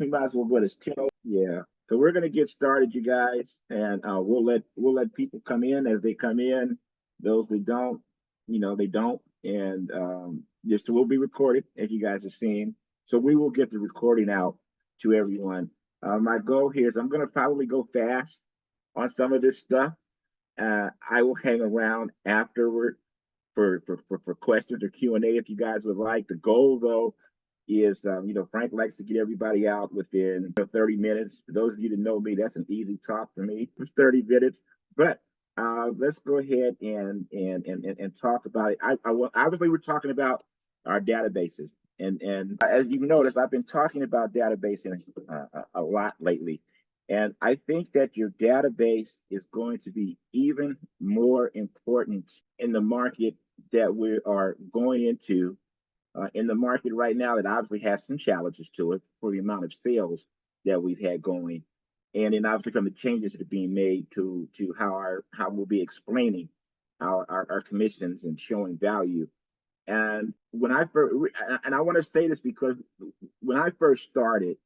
We might as well go. It's 10. Yeah. So we're gonna get started, you guys, and we'll let people come in as they come in. Those that don't, they don't, and this will be recorded as you guys are seeing. So we will get the recording out to everyone. My goal here is I'm gonna probably go fast on some of this stuff. I will hang around afterward for questions or Q&A if you guys would like. The goal though is Frank likes to get everybody out within 30 minutes. For those of you that know me, that's an easy talk for me for 30 minutes. But let's go ahead and talk about it. Obviously we're talking about our databases. And as you've noticed, I've been talking about databasing a lot lately. And I think that your database is going to be even more important in the market that we are going into, in the market right now that obviously has some challenges to it for the amount of sales that we've had going. And then obviously from the changes that are being made to how we'll be explaining our commissions and showing value. And when I first, and I want to say this because when I first started,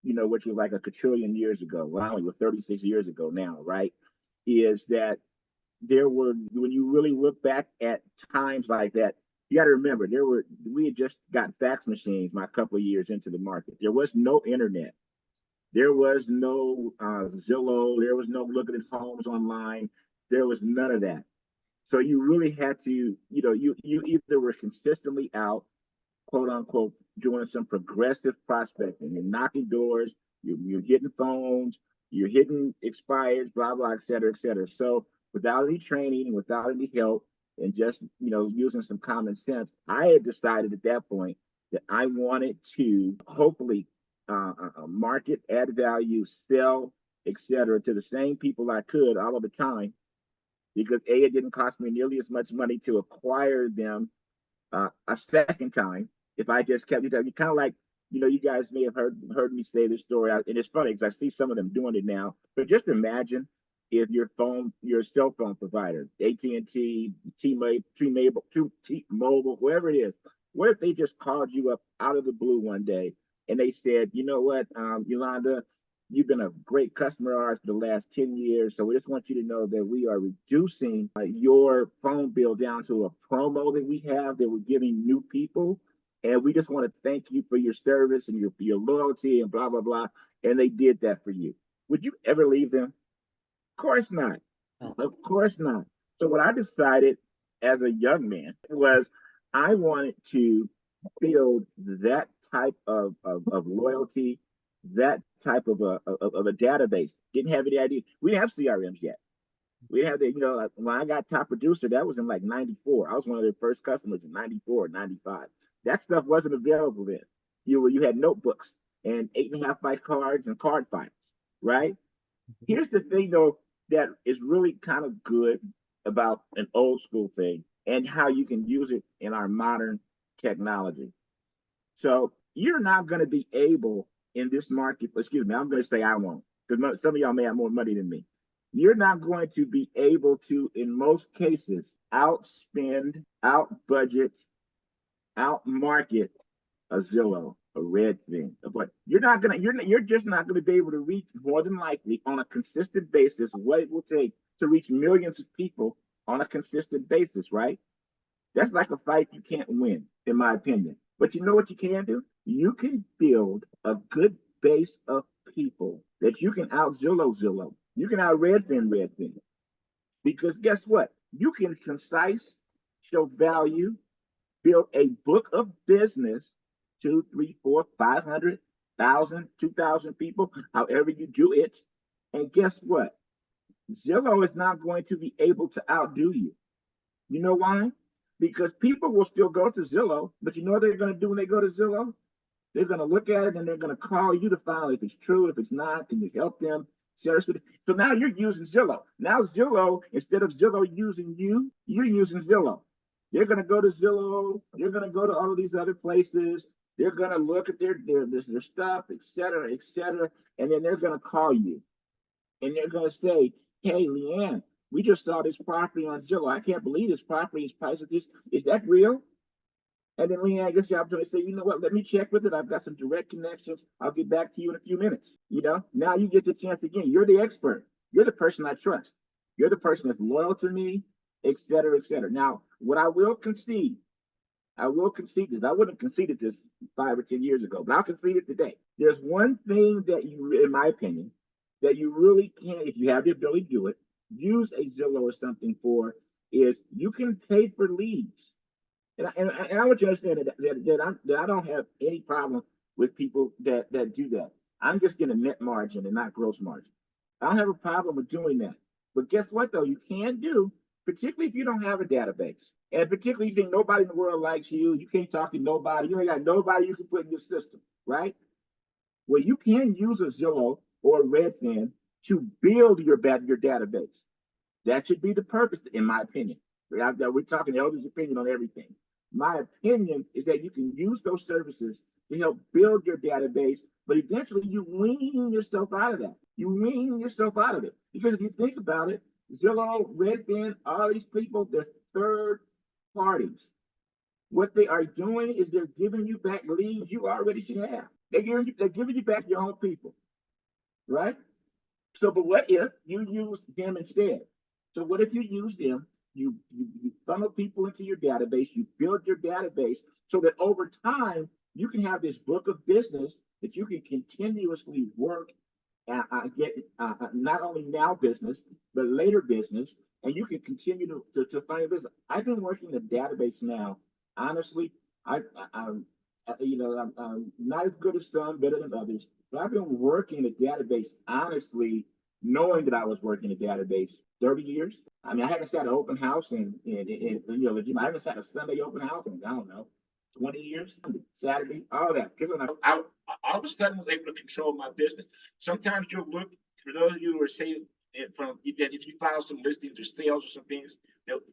which was like a quadrillion years ago, well, only was 36 years ago now, right? Is that there were, when you really look back at times like that, you got to remember we had just got fax machines my couple of years into the market. There was no internet. There was no Zillow. There was no looking at homes online. There was none of that. So you really had to, you either were consistently out, quote unquote, doing some progressive prospecting. You're knocking doors, you're hitting phones, you're hitting expires, blah, blah, et cetera, et cetera. So without any training, without any help, and just, using some common sense, I had decided at that point that I wanted to hopefully market, add value, sell, et cetera, to the same people I could all of the time, because A, it didn't cost me nearly as much money to acquire them a second time if I just kept it. You kind of like, you guys may have heard me say this story, and it's funny because I see some of them doing it now. But just imagine if your cell phone provider, AT&T, T-Mobile, whoever it is, what if they just called you up out of the blue one day and they said, you know what, Yolanda, you've been a great customer of ours for the last 10 years. So we just want you to know that we are reducing your phone bill down to a promo that we have that we're giving new people. And we just want to thank you for your service and your loyalty and blah, blah, blah. And they did that for you. Would you ever leave them? Of course not. Of course not. So what I decided as a young man was I wanted to build that type of loyalty, that type of a database. Didn't have any idea. We didn't have CRMs yet. We didn't have the, when I got top producer, that was in like 94. I was one of their first customers in 94, 95. That stuff wasn't available then. You had notebooks and 8.5 byte cards and card files, right? Here's the thing though that is really kind of good about an old school thing and how you can use it in our modern technology. So you're not going to be able in this market, excuse me, I'm going to say I won't, because some of y'all may have more money than me. You're not going to be able to, in most cases, outspend, out budget, out market a Zillow, a Redfin. But you're just not gonna be able to reach, more than likely, on a consistent basis what it will take to reach millions of people on a consistent basis, right? That's like a fight you can't win, in my opinion. But you know what you can do? You can build a good base of people that you can out Zillow. You can out Redfin. Because guess what? You can concise, show value, build a book of business, two, three, four, 500,000, 2,000 people, however you do it. And guess what? Zillow is not going to be able to outdo you. You know why? Because people will still go to Zillow, but you know what they're going to do when they go to Zillow? They're going to look at it and they're going to call you to find out if it's true, if it's not, can you help them? So now you're using Zillow. Now Zillow, instead of Zillow using you, you're using Zillow. They're going to go to Zillow. They're going to go to all of these other places. They're going to look at their stuff, et cetera, et cetera. And then they're going to call you. And they're going to say, hey, Leanne, we just saw this property on Zillow. I can't believe this property is priced at this. Is that real? And then Leanne gets the opportunity to say, you know what, let me check with it. I've got some direct connections. I'll get back to you in a few minutes. Now you get the chance again. You're the expert. You're the person I trust. You're the person that's loyal to me, et cetera, et cetera. Now, what I will concede this. I wouldn't have conceded this 5 or 10 years ago, but I'll concede it today. There's one thing that you, in my opinion, that you really can, if you have the ability to do it, use a Zillow or something for, is you can pay for leads. And I want you to understand that I don't have any problem with people that do that. I'm just getting a net margin and not gross margin. I don't have a problem with doing that. But guess what, though? You can do, particularly if you don't have a database. And particularly if you think nobody in the world likes you, you can't talk to nobody, you ain't got nobody you can put in your system, right? Well, you can use a Zillow or a Redfin to build your database. That should be the purpose, in my opinion. We're talking elders' opinion on everything. My opinion is that you can use those services to help build your database, but eventually you wean yourself out of that. You wean yourself out of it. Because if you think about it, Zillow, Redfin, all these people, they're third parties. What they are doing is they're giving you back leads you already should have. They're giving you back your own people, right? So, but what if you use them instead? So, what if you use them? You funnel people into your database. You build your database so that over time you can have this book of business that you can continuously work and get not only now business but later business, and you can continue to find business. I've been working the database now. Honestly, I'm I'm not as good as some, better than others, but I've been working the database honestly, knowing that I was working the database 30 years. I mean, I haven't sat an open house I haven't sat a Sunday open house in, I don't know, 20 years, Saturday, all that. I all of a sudden was able to control my business. Sometimes you'll look, for those of you who are saying from that if you file some listings or sales or some things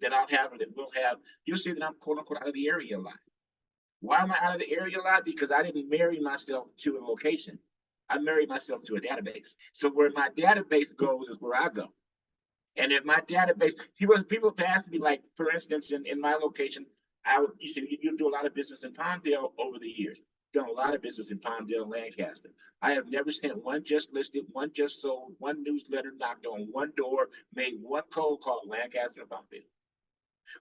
that I'll have or that we'll have, you'll see that I'm quote unquote out of the area a lot. Why am I out of the area a lot? Because I didn't marry myself to a location. I married myself to a database. So where my database goes is where I go. And if my database, people have asked me, like, for instance, in my location, you said you do a lot of business in Palmdale over the years. Done a lot of business in Palmdale and Lancaster. I have never sent one just listed, one just sold, one newsletter knocked on one door, made one cold call in Lancaster and Palmdale.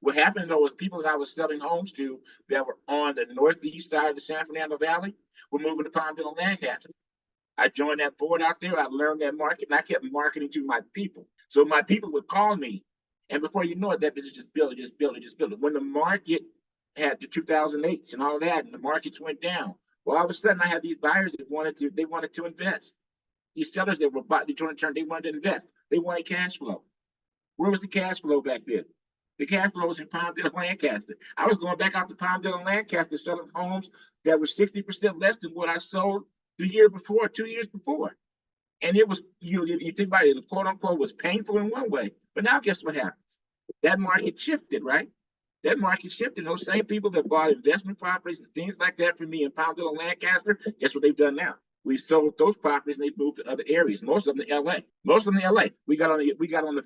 What happened though was people that I was selling homes to that were on the northeast side of the San Fernando Valley were moving to Palmdale and Lancaster. I joined that board out there. I learned that market, and I kept marketing to my people. So my people would call me, and before you know it, that business just built it, just built it, just built it. When the market had the 2008s and all that, and the markets went down, well, all of a sudden I had these buyers that wanted to invest. These sellers that were bought, they wanted to invest. They wanted cash flow. Where was the cash flow back then? The cash flow was in Palmdale and Lancaster. I was going back out to Palmdale and Lancaster selling homes that were 60% less than what I sold the year before, 2 years before. And it was, you think about it, quote unquote, was painful in one way. But now guess what happens? That market shifted, right? That market shifted. Those same people that bought investment properties and things like that for me in Palmdale and Lancaster, guess what they've done now? We sold those properties and they moved to other areas. Most of them to LA. Most of them to LA. We got on the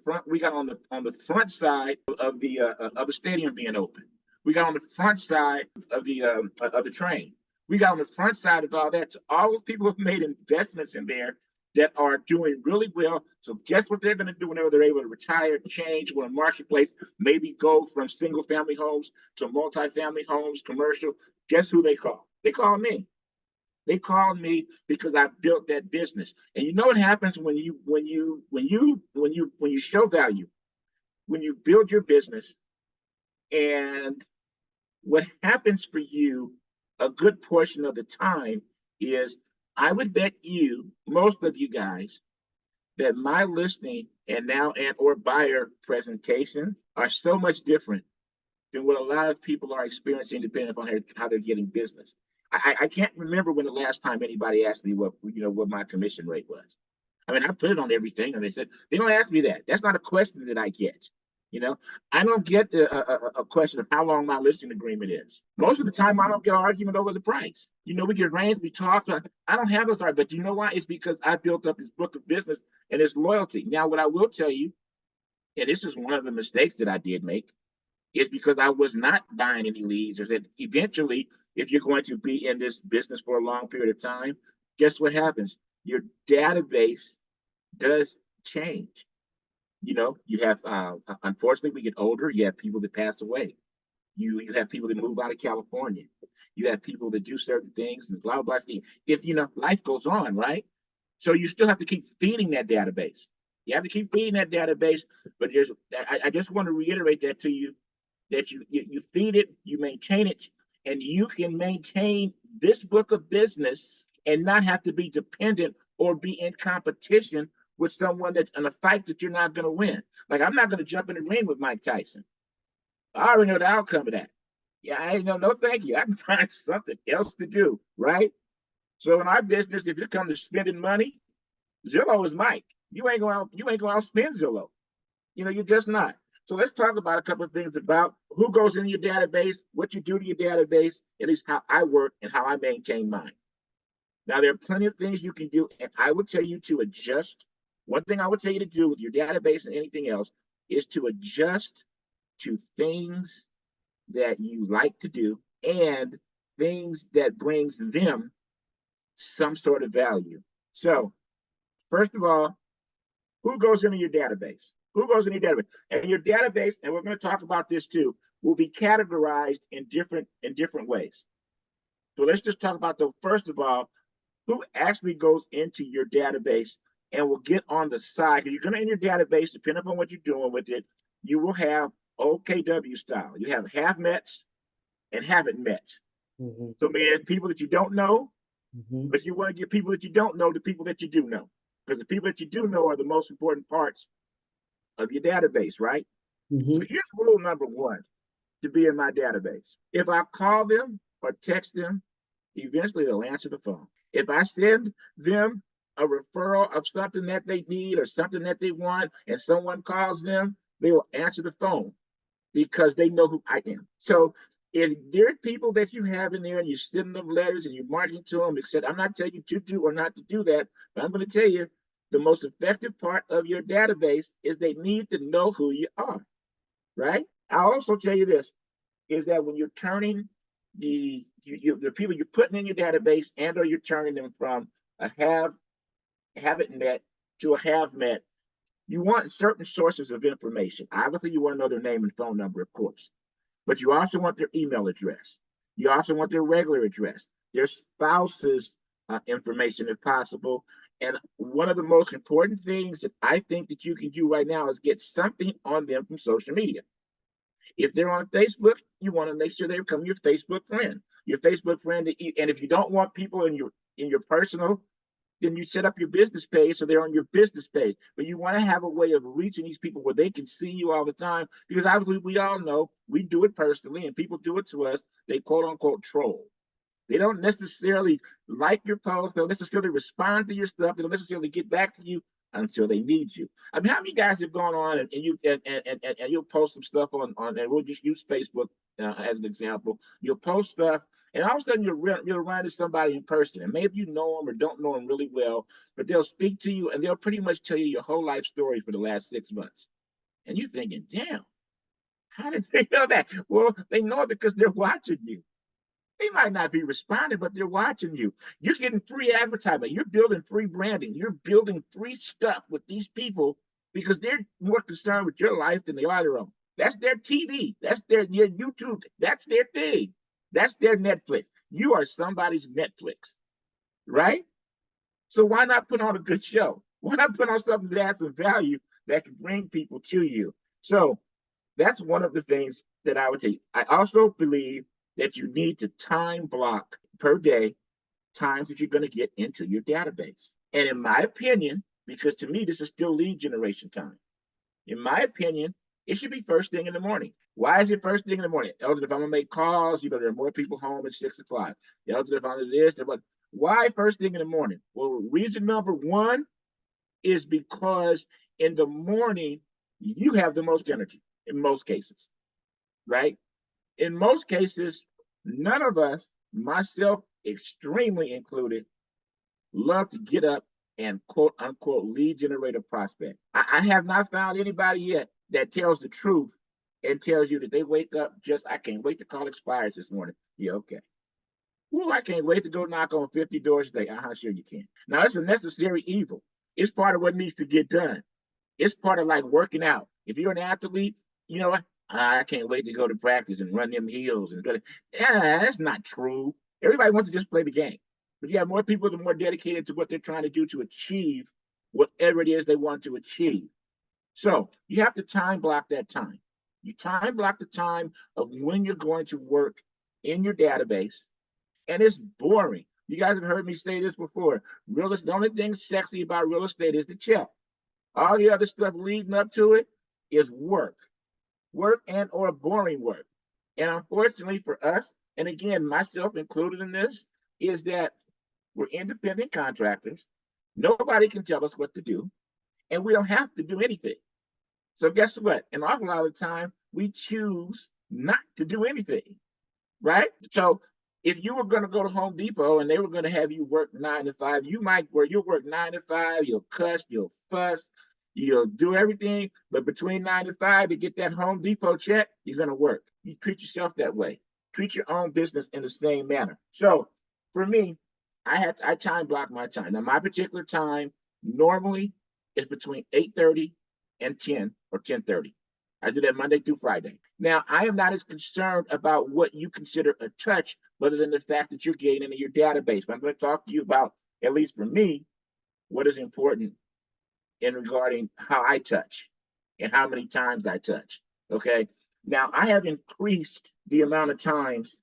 front side of the stadium being open. We got on the front side of the train. We got on the front side of all that. So all those people have made investments in there that are doing really well. So guess what they're going to do whenever they're able to retire, change, when a marketplace, maybe go from single family homes to multi-family homes, commercial. Guess who they call? They call me. They called me because I built that business. And you know what happens when you show value, when you build your business, and what happens for you a good portion of the time is, I would bet you, most of you guys, that my listing and or buyer presentations are so much different than what a lot of people are experiencing, depending upon how they're getting business. I can't remember when the last time anybody asked me what my commission rate was. I mean, I put it on everything, and they don't ask me that. That's not a question that I get. I don't get a question of how long my listing agreement is. Most of the time, I don't get an argument over the price. We get range, we talk. I don't have those arguments, but you know why? It's because I built up this book of business and it's loyalty. Now, what I will tell you, and this is one of the mistakes that I did make, It's because I was not buying any leads. Or that eventually, if you're going to be in this business for a long period of time, guess what happens? Your database does change. You know, you have unfortunately we get older. You have people that pass away. You have people that move out of California. You have people that do certain things and blah blah blah. If you know, life goes on, right? So you still have to keep feeding that database. You have to keep feeding that database. But I just want to reiterate that to you, that you feed it, you maintain it, and you can maintain this book of business and not have to be dependent or be in competition with someone that's in a fight that you're not going to win. Like, I'm not going to jump in the ring with Mike Tyson. I already know the outcome of that. Yeah, I know, no, thank you. I can find something else to do, right? So in our business, if it comes to spending money, Zillow is Mike. You ain't going to outspend Zillow. You know, you're just not. So let's talk about a couple of things about who goes in your database, what you do to your database, at least how I work and how I maintain mine. Now, there are plenty of things you can do, and I would tell you to adjust. One thing I would tell you to do with your database and anything else is to adjust to things that you like to do and things that brings them some sort of value. So, first of all, who goes into your database? Who goes in your database? And your database, and we're going to talk about this too, will be categorized in different ways. So let's just talk about the first of all, who actually goes into your database and will get on the side. You're going to in your database, depending upon what you're doing with it, you will have OKW style. You have have mets and haven't met. Mm-hmm. So meaning people that you don't know, mm-hmm. but you want to get people that you don't know to people that you do know. Because the people that you do know are the most important parts of your database, right? Mm-hmm. So here's rule number one to be in my database. If I call them or text them, eventually they'll answer the phone. If I send them a referral of something that they need or something that they want, and someone calls them, they will answer the phone because they know who I am. So if there are people that you have in there and you send them letters and you're marketing to them, except I'm not telling you to do or not to do that, but I'm going to tell you the most effective part of your database is they need to know who you are, right? I'll also tell you this, is that when you're turning the people you're putting in your database and or you're turning them from a haven't met to a have met, you want certain sources of information. Obviously, you want to know their name and phone number, of course, but you also want their email address. You also want their regular address, their spouse's information if possible. And one of the most important things that I think that you can do right now is get something on them from social media. If they're on Facebook, you want to make sure they become your Facebook friend. Your Facebook friend, and if you don't want people in your personal, then you set up your business page so they're on your business page. But you want to have a way of reaching these people where they can see you all the time, because obviously we all know we do it personally and people do it to us. They quote unquote troll. They don't necessarily like your post. They don't necessarily respond to your stuff. They don't necessarily get back to you until they need you. I mean, how many guys have gone on and you'll post some stuff on and we'll just use Facebook as an example. You'll post stuff and all of a sudden you'll run into somebody in person, and maybe you know them or don't know them really well, but they'll speak to you and they'll pretty much tell you your whole life story for the last 6 months. And you're thinking, damn, how did they know that? Well, they know it because they're watching you. They might not be responding, but they're watching you. You're getting free advertisement. You're building free branding. You're building free stuff with these people because they're more concerned with your life than they are their own. That's their TV. That's their YouTube. That's their thing. That's their Netflix. You are somebody's Netflix, right? So why not put on a good show? Why not put on something that has some value that can bring people to you? So that's one of the things that I would tell you. I also believe that you need to time block per day times that you're going to get into your database. And in my opinion, because to me, this is still lead generation time. In my opinion, it should be first thing in the morning. Why is it first thing in the morning? If I'm going to make calls, there are more people home at 6 o'clock. If I'm going to this, why first thing in the morning? Well, reason number one is because in the morning, you have the most energy in most cases, right? In most cases, none of us, myself extremely included, love to get up and quote unquote lead generator prospect. I have not found anybody yet that tells the truth and tells you that they wake up just, I can't wait to call expires this morning. Yeah, okay. Well, I can't wait to go knock on 50 doors today. Sure you can. Now, it's a necessary evil. It's part of what needs to get done. It's part of like working out. If you're an athlete, you know what? I can't wait to go to practice and run them hills and go to, yeah, that's not true. Everybody wants to just play the game. But you have more people that are more dedicated to what they're trying to do to achieve whatever it is they want to achieve. So you have to time block that time. You time block the time of when you're going to work in your database, and it's boring. You guys have heard me say this before. Real estate, the only thing sexy about real estate is the check. All the other stuff leading up to it is work and or boring work. And unfortunately for us, and again, myself included in this, is that we're independent contractors. Nobody can tell us what to do, and we don't have to do anything. So guess what? An awful lot of the time, we choose not to do anything, right? So if you were going to go to Home Depot and they were going to have you work 9 to 5, you'll work 9 to 5, you'll cuss, you'll fuss, you'll do everything, but between 9 to 5 to get that Home Depot check, you're going to work. You treat yourself that way. Treat your own business in the same manner. So for me, I time block my time. Now my particular time normally is between 8:30 and 10 or 10:30. I do that Monday through Friday. Now, I am not as concerned about what you consider a touch, other than the fact that you're getting into your database. But I'm going to talk to you about, at least for me, what is important in regarding how I touch and how many times I touch. Okay. Now, I have increased the amount of times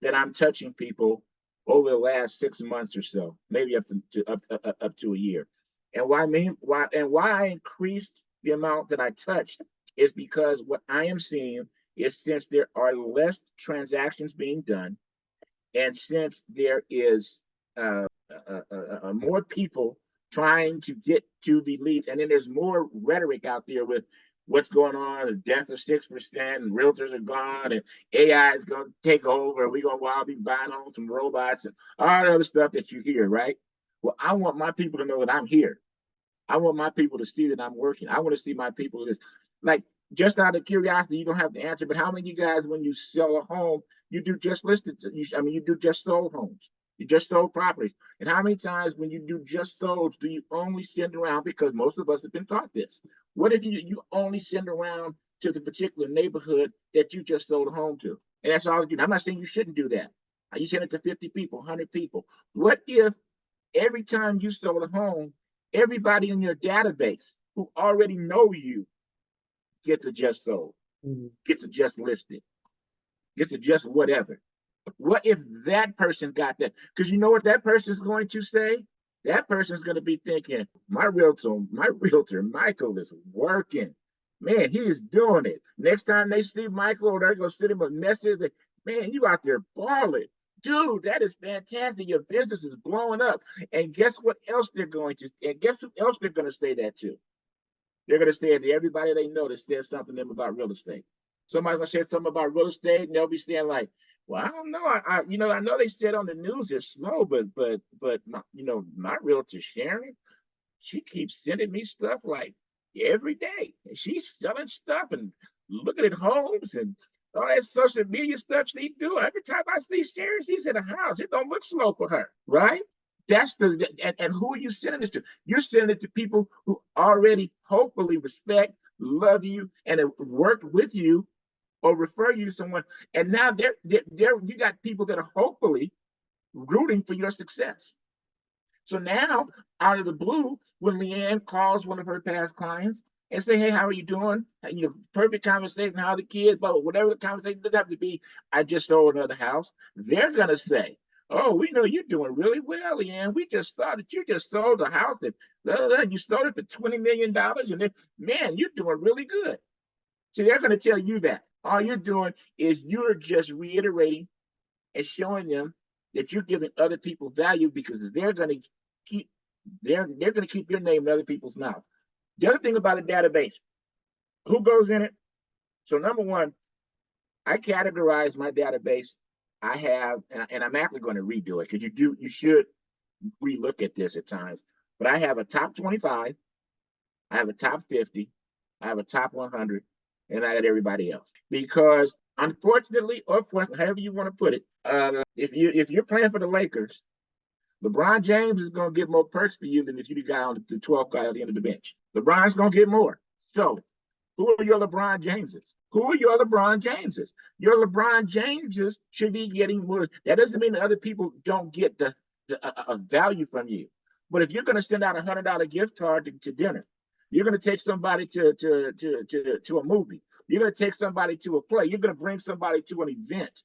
that I'm touching people over the last 6 months or so, maybe up to a year. And why I increased the amount that I touched is because what I am seeing is, since there are less transactions being done, and since there is more people trying to get to the leads, and then there's more rhetoric out there with what's going on, the death of 6%, and realtors are gone, and AI is going to take over, we're going to all be buying homes from robots, and all the other stuff that you hear, right? Well, I want my people to know that I'm here. I want my people to see that I'm working. I want to see my people that, like, just out of curiosity, you don't have to answer, but how many of you guys, when you sell a home, you do just listed, you do just sold homes, you just sold properties. And how many times when you do just sold, do you only send around, because most of us have been taught this, what if you only send around to the particular neighborhood that you just sold a home to? And that's all you do. I'm not saying you shouldn't do that. You send it to 50 people, 100 people. What if every time you sold a home, everybody in your database who already know you gets a just sold, gets a just listed, gets a just whatever? What if that person got that? Because you know what that person's going to say? That person's going to be thinking, my realtor, Michael, is working. Man, he is doing it. Next time they see Michael, they're going to send him a message that, man, you out there balling. Dude, that is fantastic. Your business is blowing up. And guess what else they're going to, and guess who else they're going to say that to? They're going to say it to everybody they know that says something to them about real estate. Somebody's going to say something about real estate, and they'll be saying like, well, I don't know. I know they said on the news it's slow, but my realtor Sharon, she keeps sending me stuff like every day, and she's selling stuff and looking at homes and all that social media stuff she do. Every time I see Sharon, she's in a house. It don't look slow for her, right? That's and who are you sending this to? You're sending it to people who already hopefully respect, love you, and have worked with you or refer you to someone. And now you got people that are hopefully rooting for your success. So now, out of the blue, when Leanne calls one of her past clients and say, hey, how are you doing? Perfect conversation, how are the kids, but whatever the conversation doesn't have to be, I just sold another house. They're going to say, oh, we know you're doing really well, Leanne. We just thought that you just sold a house that you sold it for $20 million. And then, man, you're doing really good. So they're going to tell you that. All you're doing is you're just reiterating and showing them that you're giving other people value, because they're going to keep your name in other people's mouth. The other thing about a database, who goes in it? So number one, I categorize my database. I have, and I'm actually going to redo it, because you should relook at this at times. But I have a top 25, I have a top 50, I have a top 100, and I got everybody else. Because unfortunately, or fortunately, however you want to put it, if you're playing for the Lakers, LeBron James is going to get more perks for you than if you the guy on the 12th guy at the end of the bench. LeBron's going to get more. So who are your LeBron Jameses? Who are your LeBron Jameses? Your LeBron Jameses should be getting more. That doesn't mean that other people don't get the value from you. But if you're going to send out $100 gift card to dinner, you're going to take somebody to a movie. You're going to take somebody to a play. You're going to bring somebody to an event.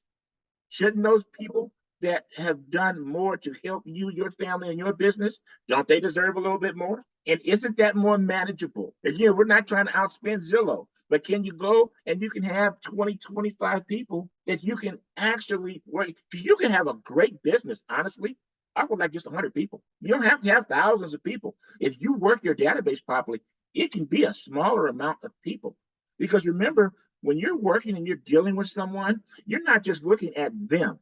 Shouldn't those people that have done more to help you, your family, and your business, don't they deserve a little bit more? And isn't that more manageable? Again, we're not trying to outspend Zillow, but can you go and you can have 20, 25 people that you can actually work? Because you can have a great business, honestly. I would like just 100 people. You don't have to have thousands of people. If you work your database properly, it can be a smaller amount of people. Because remember, when you're working and you're dealing with someone, you're not just looking at them.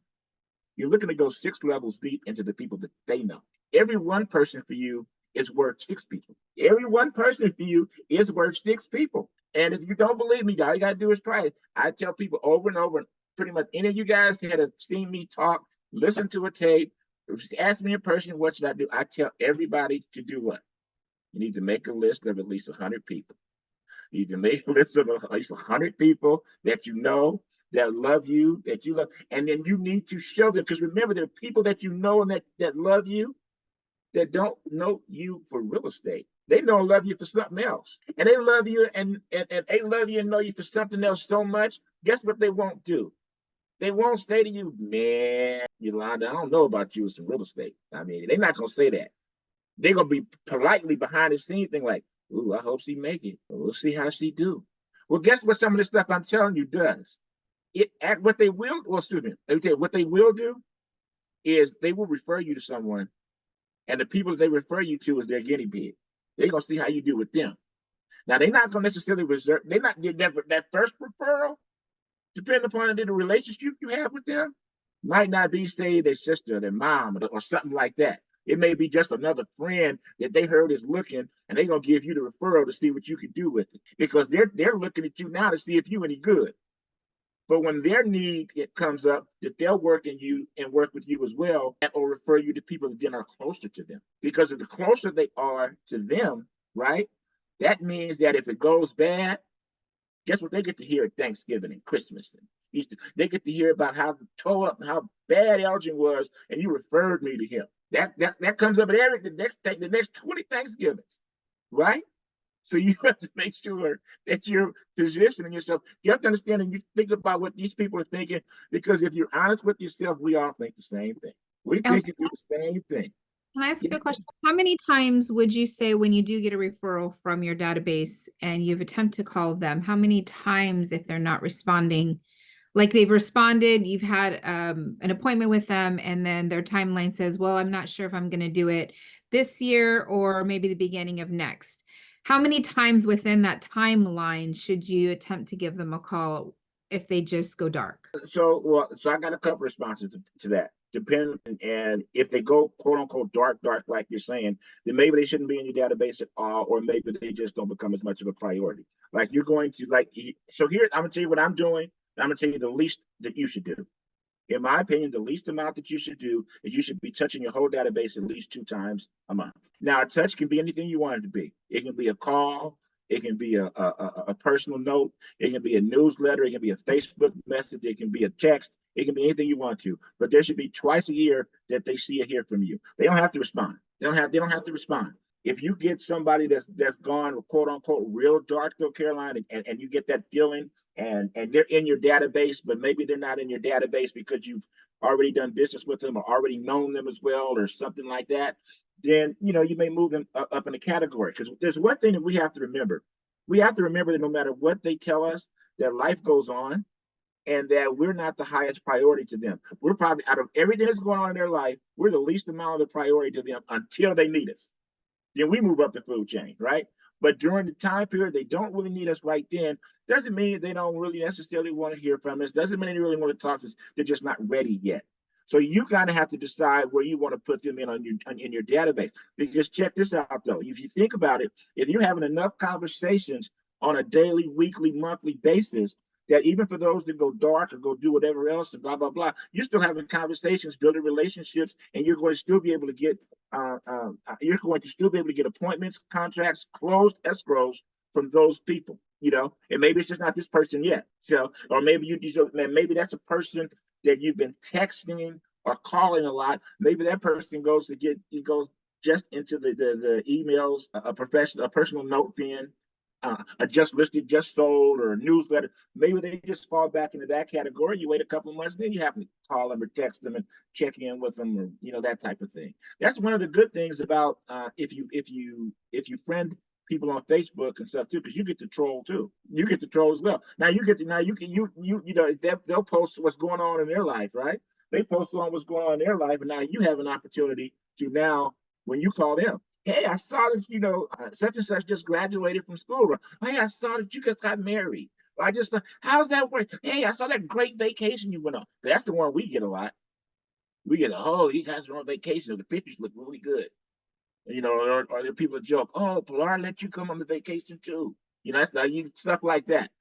You're looking to go 6 levels deep into the people that they know. Every one person for you is worth 6 people. Every one person for you is worth 6 people. And if you don't believe me, all you got to do is try it. I tell people over and over, pretty much any of you guys that have seen me talk, listen to a tape, just ask me in person, what should I do? I tell everybody to do what? You need to make a list of at least 100 people. You need to make a list of at least 100 people that you know, that love you, that you love, and then you need to show them. Because remember, there are people that you know and that love you that don't know you for real estate. They don't love you for something else. And they love you and they love you and know you for something else so much. Guess what they won't do? They won't say to you, man, Yolanda, I don't know about you with some real estate. I mean, they're not going to say that. They're going to be politely behind the scene thing like, ooh, I hope she make it. We'll see how she do. Well, guess what some of this stuff I'm telling you does? What they will, well, excuse me, let me tell you, what they will do is they will refer you to someone, and the people that they refer you to is their guinea pig. They're going to see how you do with them. Now, they're not going to necessarily reserve, they're not that first referral, depending upon the relationship you have with them, might not be, say, their sister, their mom, or something like that. It may be just another friend that they heard is looking, and they're gonna give you the referral to see what you can do with it. Because they're looking at you now to see if you any good. But when their need it comes up, that they'll work in you and work with you as well, or refer you to people that then are closer to them. Because the closer they are to them, right? That means that if it goes bad, guess what they get to hear at Thanksgiving and Christmas and Easter? They get to hear about how tore up, how bad Elgin was, and you referred me to him. That comes up at the next 20 Thanksgivings, right? So you have to make sure that you're positioning yourself. You have to understand and you think about what these people are thinking, because if you're honest with yourself, we all think the same thing. We think it's the same thing. Can I ask you a question? How many times would you say when you do get a referral from your database and you've attempted to call them, how many times, if they're not responding, like they've responded, you've had an appointment with them, and then their timeline says, well, I'm not sure if I'm going to do it this year or maybe the beginning of next. How many times within that timeline should you attempt to give them a call if they just go dark? So I got a couple responses to that. Depending, and if they go quote unquote dark, like you're saying, then maybe they shouldn't be in your database at all, or maybe they just don't become as much of a priority. Like you're going to so here, I'm gonna tell you what I'm doing. I'm gonna tell you the least that you should do. In my opinion, the least amount that you should do is you should be touching your whole database at least 2 times a month. Now, a touch can be anything you want it to be. It can be a call. It can be a personal note. It can be a newsletter. It can be a Facebook message. It can be a text. It can be anything you want to. But there should be twice a year that they see or hear from you. They don't have to respond. They don't have to respond. If you get somebody that's gone quote unquote real dark, though, Caroline, and you get that feeling, and they're in your database, but maybe they're not in your database because you've already done business with them or already known them as well or something like that, then you may move them up in a category. Because there's one thing that we have to remember. We have to remember that no matter what they tell us, that life goes on and that we're not the highest priority to them. We're probably, out of everything that's going on in their life, we're the least amount of the priority to them until they need us. Then we move up the food chain, right? But during the time period they don't really need us right then, doesn't mean they don't really necessarily want to hear from us. Doesn't mean they really want to talk to us. They're just not ready yet. So you kind of have to decide where you want to put them in in your database. Because check this out though. If you think about it, if you're having enough conversations on a daily, weekly, monthly basis, that even for those that go dark or go do whatever else and blah blah blah, you're still having conversations, building relationships, and you're going to still be able to get you're going to still be able to get appointments, contracts, closed escrows from those people, you know. And maybe it's just not this person yet. So, or maybe maybe that's a person that you've been texting or calling a lot. Maybe that person goes just into the emails, a personal note, then a just listed, just sold, or a newsletter. Maybe they just fall back into that category. You wait a couple of months, then you happen to call them or text them and check in with them, or that type of thing. That's one of the good things about if you friend people on Facebook and stuff too, because you get to troll too. You get to troll as well. Now you can they'll post what's going on in their life, right? They post on what's going on in their life, and now you have an opportunity to now, when you call them, hey, I saw that such and such just graduated from school. Or, hey, I saw that you just got married. Or, I just how's that work? Hey, I saw that great vacation you went on. That's the one we get a lot. We get you guys are on vacation. The pictures look really good. Or the people joke, oh, Pilar let you come on the vacation too. That's not stuff like that.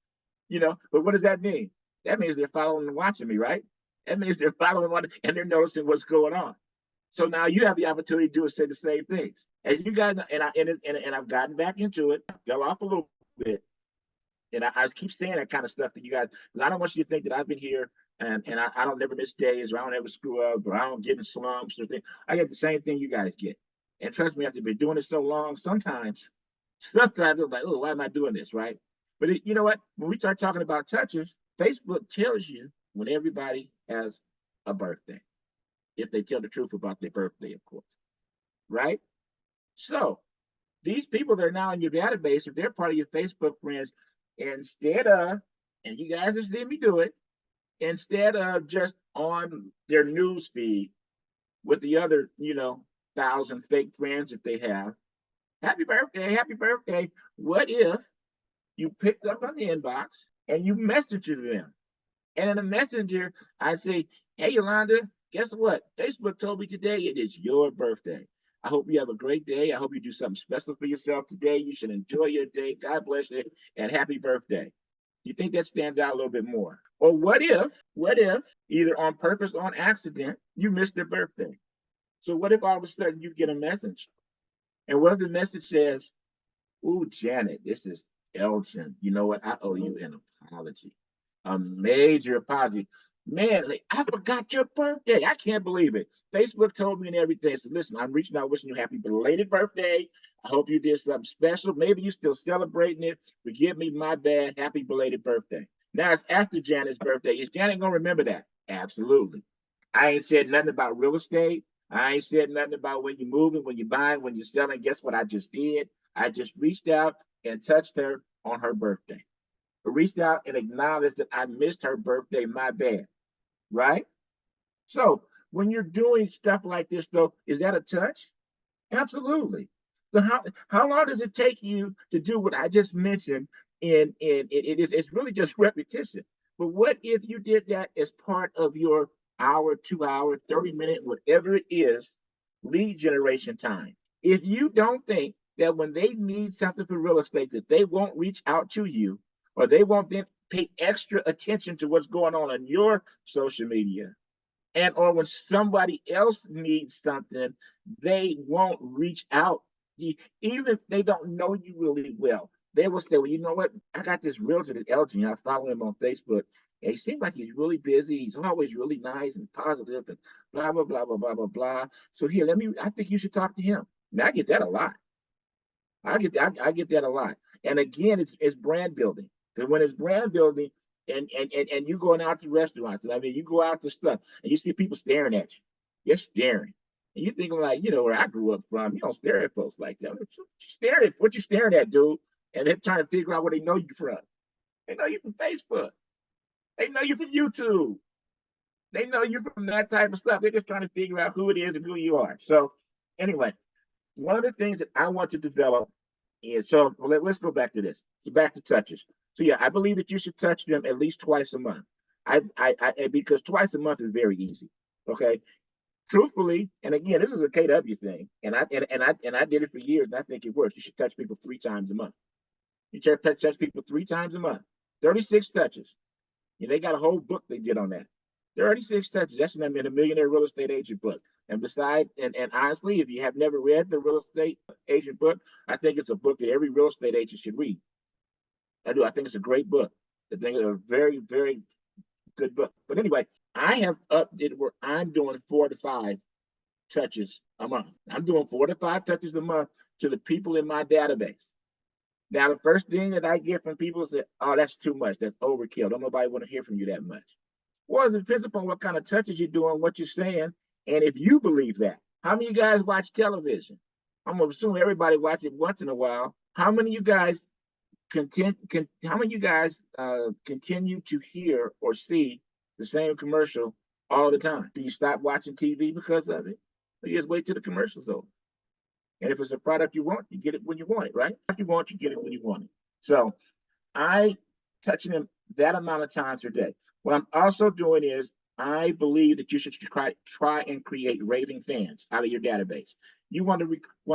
But what does that mean? That means they're following and watching me, right? That means they're following and they're noticing what's going on. So now you have the opportunity to do say the same things. As you guys, and I've gotten back into it, fell off a little bit, and I keep saying that kind of stuff to you guys because I don't want you to think that I've been here and I don't never miss days, or I don't ever screw up, or I don't get in slumps or things. I get the same thing you guys get, and trust me, after been doing it so long, sometimes I'm like, oh, why am I doing this, right? But you know what? When we start talking about touches, Facebook tells you when everybody has a birthday, if they tell the truth about their birthday, of course, right? So these people that are now in your database, if they're part of your Facebook friends, instead of, and you guys have seen me do it, instead of just on their news feed with the other, 1,000 fake friends that they have, happy birthday, happy birthday. What if you picked up on the inbox and you messaged them? And in a messenger, I say, hey, Yolanda, guess what? Facebook told me today it is your birthday. I hope you have a great day. I hope you do something special for yourself today. You should enjoy your day. God bless you, and happy birthday. Do you think that stands out a little bit more? Or what if, either on purpose or on accident, you missed their birthday? So what if all of a sudden you get a message? And what if the message says, ooh, Janet, this is Elgin. You know what? I owe you an apology, a major apology. Man, I forgot your birthday. I can't believe it. Facebook told me and everything. So listen, I'm reaching out, wishing you a happy belated birthday. I hope you did something special. Maybe you're still celebrating it. Forgive me, my bad. Happy belated birthday. Now it's after Janet's birthday. Is Janet gonna remember that? Absolutely. I ain't said nothing about real estate. I ain't said nothing about when you're moving, when you're buying, when you're selling. Guess what I just did? I just reached out and touched her on her birthday. I reached out and acknowledged that I missed her birthday. My bad. Right? So when you're doing stuff like this, though, is that a touch? Absolutely. So how long does it take you to do what I just mentioned? It's really just repetition. But what if you did that as part of your hour, 2 hour, 30 minute, whatever it is, lead generation time? If you don't think that when they need something for real estate, that they won't reach out to you, or they won't then pay extra attention to what's going on your social media, and or when somebody else needs something, they won't reach out. Even if they don't know you really well, they will say, well, you know what? I got this realtor at Elgin. I follow him on Facebook. And he seems like he's really busy. He's always really nice and positive and blah, blah, blah, blah, blah, blah, blah. So here, I think you should talk to him. Now, I get that a lot. I get that a lot. And again, it's brand building. Because when it's brand building, and you going out to restaurants, and I mean, you go out to stuff, and you see people staring at you. You're staring, and you thinking like, where I grew up from, you don't stare at folks like that. What you staring at, dude? And they're trying to figure out where they know you from. They know you from Facebook. They know you from YouTube. They know you from that type of stuff. They're just trying to figure out who it is and who you are. So, anyway, one of the things that I want to develop is, so let's go back to this. So back to touches. So yeah, I believe that you should touch them at least twice a month. Because twice a month is very easy. Okay. Truthfully, and again, this is a KW thing, and I did it for years, and I think it works. You should touch people 3 times a month. You touch people 3 times a month, 36 touches. They got a whole book they did on that. 36 touches. That's in a Millionaire Real Estate Agent book. And beside, and honestly, if you have never read the Real Estate Agent book, I think it's a book that every real estate agent should read. I do. I think it's a great book. I think it's a very, very good book. But anyway, I have upped it where I'm doing 4 to 5 touches a month. I'm doing 4 to 5 touches a month to the people in my database. Now, the first thing that I get from people is that, oh, that's too much. That's overkill. Don't nobody want to hear from you that much. Well, it depends upon what kind of touches you're doing, what you're saying, and if you believe that. How many of you guys watch television? I'm gonna assume everybody watches it once in a while. How many of you guys continue to hear or see the same commercial all the time? Do you stop watching TV because of it? Or you just wait till the commercial's over? And if it's a product you want, you get it when you want it, right? If you want, you get it when you want it. So I touching them that amount of times per day. What I'm also doing is I believe that you should try and create raving fans out of your database. You want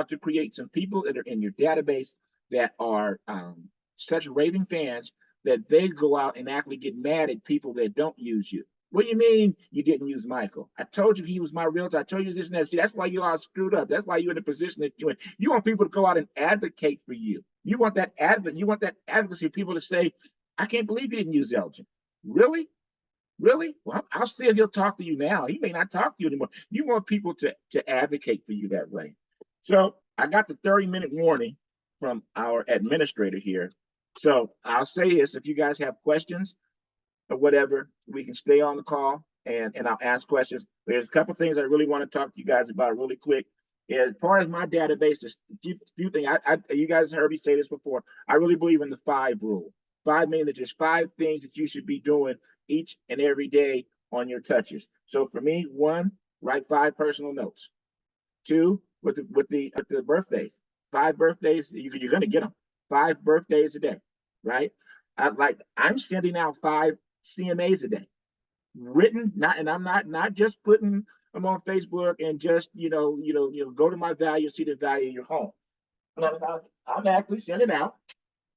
to create some people that are in your database that are such raving fans that they go out and actually get mad at people that don't use you. What do you mean you didn't use Michael? I told you he was my realtor. I told you this and that. See, that's why you all screwed up. That's why you're in the position that you're in. You want people to go out and advocate for you. You want that advocacy of people to say, I can't believe you didn't use Elgin. Really? Really? Well, I'll see if he'll talk to you now. He may not talk to you anymore. You want people to advocate for you that way. So I got the 30-minute warning from our administrator here. So I'll say this, if you guys have questions or whatever, we can stay on the call and I'll ask questions. There's a couple things I really want to talk to you guys about really quick. As far as my database, there's a few things. You guys heard me say this before. I really believe in the 5 rule. 5 meaning that there's 5 things that you should be doing each and every day on your touches. So for me, 1, write 5 personal notes. 2, with the birthdays. 5 birthdays, you're going to get them. 5 birthdays a day, right? I'm sending out 5 CMAs a day, written, and I'm not just putting them on Facebook and just go to my value, see the value of your home. I'm actually sending out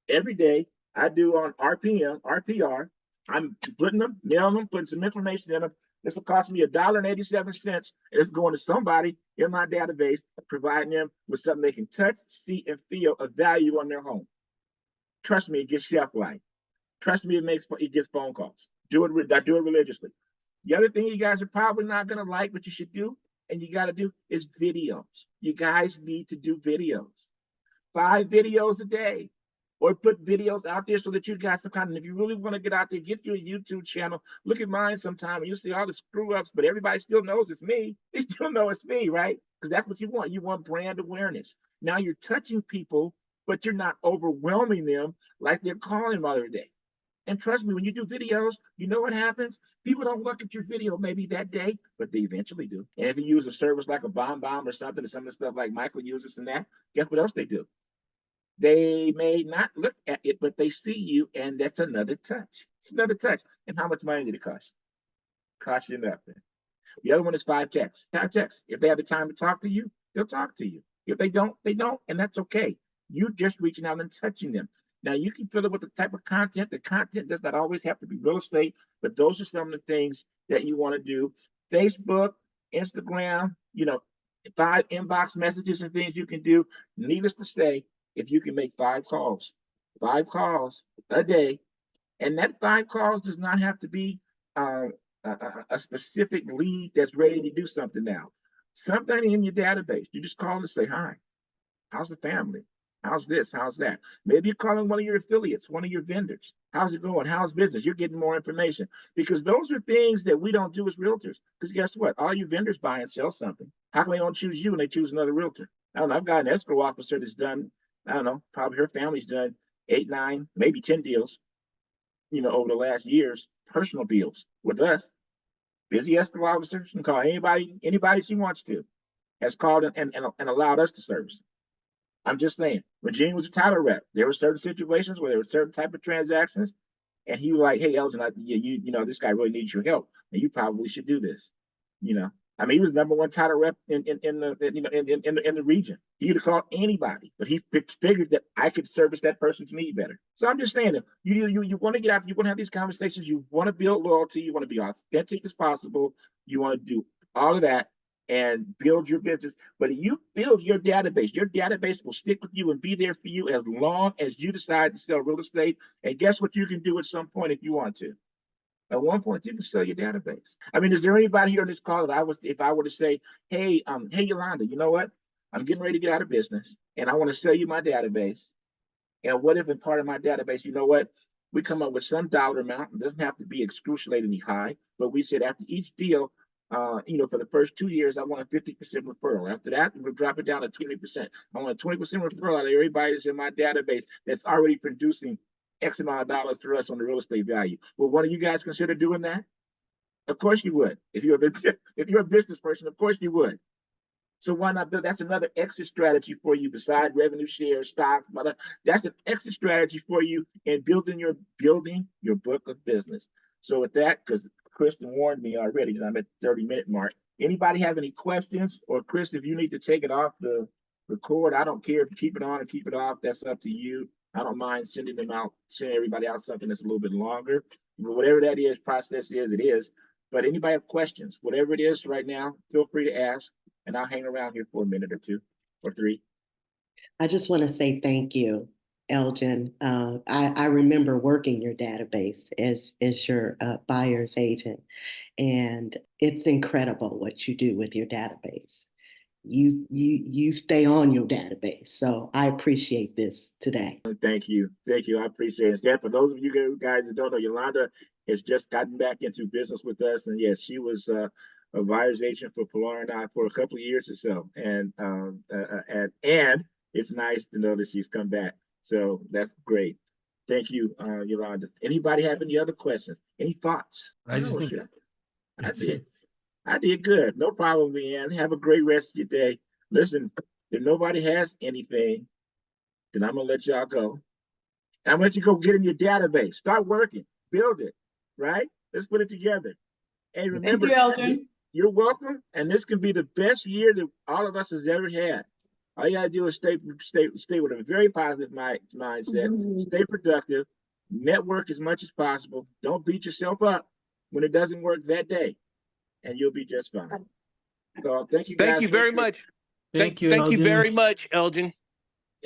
every day. I do on RPR. I'm putting them, mailing them, putting some information in them. This will cost me $1.87. It's going to somebody in my database, providing them with something they can touch, see, and feel a value on their home. Trust me, it gets shelf life. Trust me, it gets phone calls. I do it religiously. The other thing you guys are probably not going to like, but you should do, and you got to do, is videos. You guys need to do videos. 5 videos a day. Or put videos out there so that you got some content. If you really want to get out there, get your YouTube channel. Look at mine sometime and you'll see all the screw ups, but everybody still knows it's me. They still know it's me, right? Because that's what you want. You want brand awareness. Now you're touching people, but you're not overwhelming them like they're calling them all day. And trust me, when you do videos, you know what happens? People don't look at your video maybe that day, but they eventually do. And if you use a service like a BombBomb or something, or some of the stuff like Michael uses and that, guess what else they do? They may not look at it, but they see you, and that's another touch. It's another touch. And how much money did it cost? Cost you nothing. The other one is 5 texts. 5 texts. If they have the time to talk to you, they'll talk to you. If they don't, they don't, and that's okay. You just reaching out and touching them. Now you can fill it with the type of content. The content does not always have to be real estate, but those are some of the things that you want to do. Facebook, Instagram, 5 inbox messages and things you can do. Needless to say, if you can make 5 calls a day, and that 5 calls does not have to be a specific lead that's ready to do something now. Something in your database, you just call and say, hi, how's the family? How's this? How's that? Maybe you're calling one of your affiliates, one of your vendors. How's it going? How's business? You're getting more information, because those are things that we don't do as realtors. Because guess what? All your vendors buy and sell something. How come they don't choose you and they choose another realtor? I don't know. I've got an escrow officer that's done, I don't know, probably her family's done 8, 9, maybe 10 deals, over the last years, personal deals with us. Busy escrow officer, she can call anybody she wants to, has called and allowed us to service. I'm just saying, when Gene was a title rep, there were certain situations where there were certain type of transactions, and he was like, hey, Elgin, this guy really needs your help, and you probably should do this, I mean, he was #1 title rep in the region. He could have called anybody, but he figured that I could service that person's need better. So I'm just saying that you want to get out, you want to have these conversations, you want to build loyalty, you want to be authentic as possible, you want to do all of that and build your business. But you build your database will stick with you and be there for you as long as you decide to sell real estate. And guess what you can do at some point if you want to? At one point, you can sell your database. I mean, is there anybody here on this call that if I were to say, hey, Yolanda, you know what? I'm getting ready to get out of business and I want to sell you my database. And what if in part of my database, you know what? We come up with some dollar amount. It doesn't have to be excruciatingly high, but we said after each deal, for the first 2 years, I want a 50% referral. After that, we'll drop it down to 20%. I want a 20% referral out of everybody that's in my database that's already producing X amount of dollars to us on the real estate value. Will one of you guys consider doing that? Of course you would. If you're a business person, of course you would. So why not? That's another exit strategy for you beside revenue share, stocks. But that's an exit strategy for you in building your book of business. So with that, because Kristen warned me already that I'm at the 30-minute mark. Anybody have any questions? Or Chris, if you need to take it off the record, I don't care if you keep it on or keep it off. That's up to you. I don't mind sending everybody out something that's a little bit longer. But whatever that is, process is, it is. But anybody have questions, whatever it is right now, feel free to ask, and I'll hang around here for a minute or two or three. I just want to say thank you, Elgin. I remember working your database as your buyer's agent, and it's incredible what you do with your database. You stay on your database, so I appreciate this today. Thank you, I appreciate it. Yeah, for those of you guys that don't know, Yolanda has just gotten back into business with us, and yes, she was a buyer's agent for Pilar and I for a couple of years or so, and it's nice to know that she's come back. So that's great. Thank you, Yolanda. Anybody have any other questions? Any thoughts? I just think I did good. No problem, Leanne. Have a great rest of your day. Listen, if nobody has anything, then I'm going to let y'all go. And I'm going to let you go get in your database. Start working. Build it. Right? Let's put it together. Hey, remember, thank you, Elgin. You're welcome. And this can be the best year that all of us has ever had. All you got to do is stay with a very positive mindset. Stay productive. Network as much as possible. Don't beat yourself up when it doesn't work that day. And you'll be just fine. So thank you guys. Thank you very much. thank you, Thank you Elgin. very much, Elgin.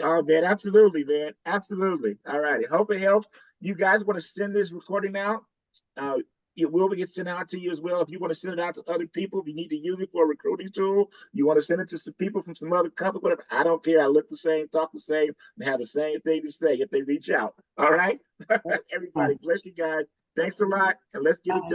Oh, man, absolutely, man. Absolutely. All righty. Hope it helps. You guys want to send this recording out? It will get sent out to you as well. If you want to send it out to other people, if you need to use it for a recruiting tool, you want to send it to some people from some other company, whatever. I don't care. I look the same, talk the same, and have the same thing to say if they reach out. All right? Everybody, bless you guys. Thanks a lot, and let's get it done.